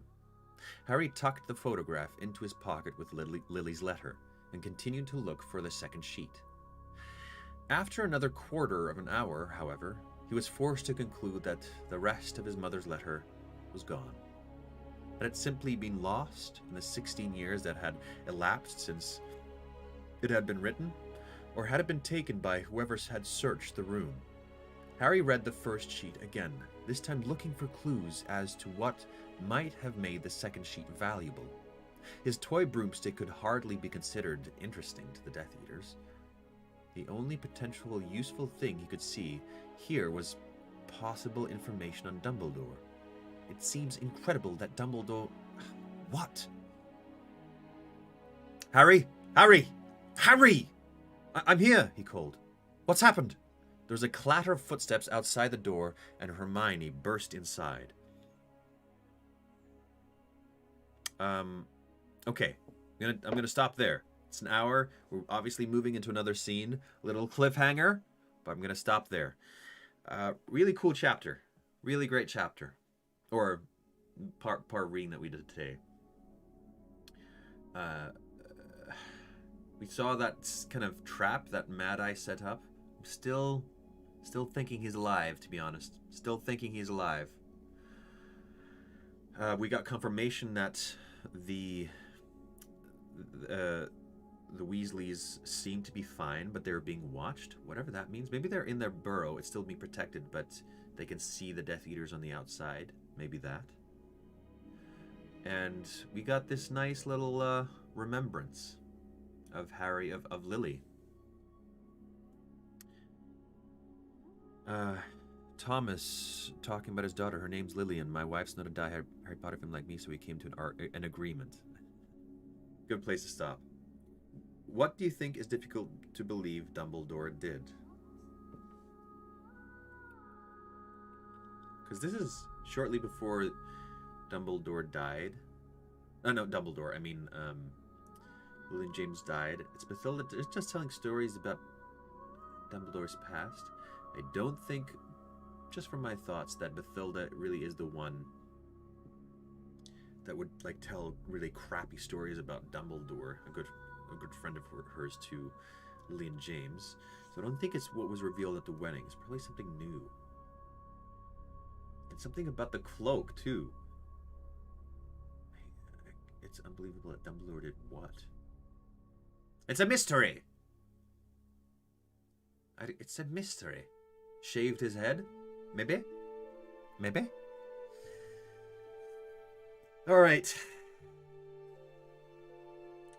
Harry tucked the photograph into his pocket with Lily's letter and continued to look for the second sheet. After another quarter of an hour, however, he was forced to conclude that the rest of his mother's letter was gone. Had it simply been lost in the 16 years that had elapsed since it had been written, or had it been taken by whoever had searched the room? Harry read the first sheet again, this time looking for clues as to what might have made the second sheet valuable. His toy broomstick could hardly be considered interesting to the Death Eaters. The only potential useful thing he could see here was possible information on Dumbledore. It seems incredible that Dumbledore... What? Harry! Harry! Harry! I'm here, he called. What's happened? There's a clatter of footsteps outside the door, and Hermione burst inside. Okay. I'm gonna stop there. It's an hour. We're obviously moving into another scene. Little cliffhanger, but I'm gonna stop there. Really cool chapter. Really great chapter. Or part reading that we did today. We saw that kind of trap that Mad Eye set up. I'm still thinking he's alive, to be honest. Still thinking he's alive. We got confirmation that the Weasleys seem to be fine, but they're being watched. Whatever that means. Maybe they're in their burrow. It's still being protected, but they can see the Death Eaters on the outside. Maybe that. And we got this nice little remembrance of Harry, of Lily. Thomas talking about his daughter. Her name's Lillian. My wife's not a die-hard Harry Potter fan like me, so we came to an agreement. Good place to stop. What do you think is difficult to believe Dumbledore did? Because this is shortly before Dumbledore died. No, Dumbledore. I mean, William James died. It's Bathilda. It's just telling stories about Dumbledore's past. I don't think, just from my thoughts, that Bathilda really is the one that would like tell really crappy stories about Dumbledore. A good friend of hers to Lily and James. So I don't think it's what was revealed at the wedding. It's probably something new. And something about the cloak too. It's unbelievable that Dumbledore did what? It's a mystery. It's a mystery. Shaved his head? Maybe? Maybe? Alright.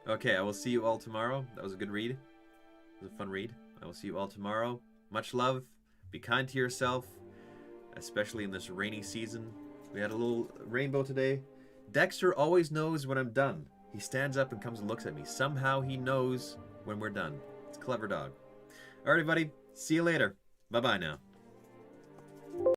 Okay, I will see you all tomorrow. That was a good read. It was a fun read. I will see you all tomorrow. Much love. Be kind to yourself, especially in this rainy season. We had a little rainbow today. Dexter always knows when I'm done. He stands up and comes and looks at me. Somehow he knows when we're done. It's a clever dog. Alright, everybody. See you later. Bye-bye now.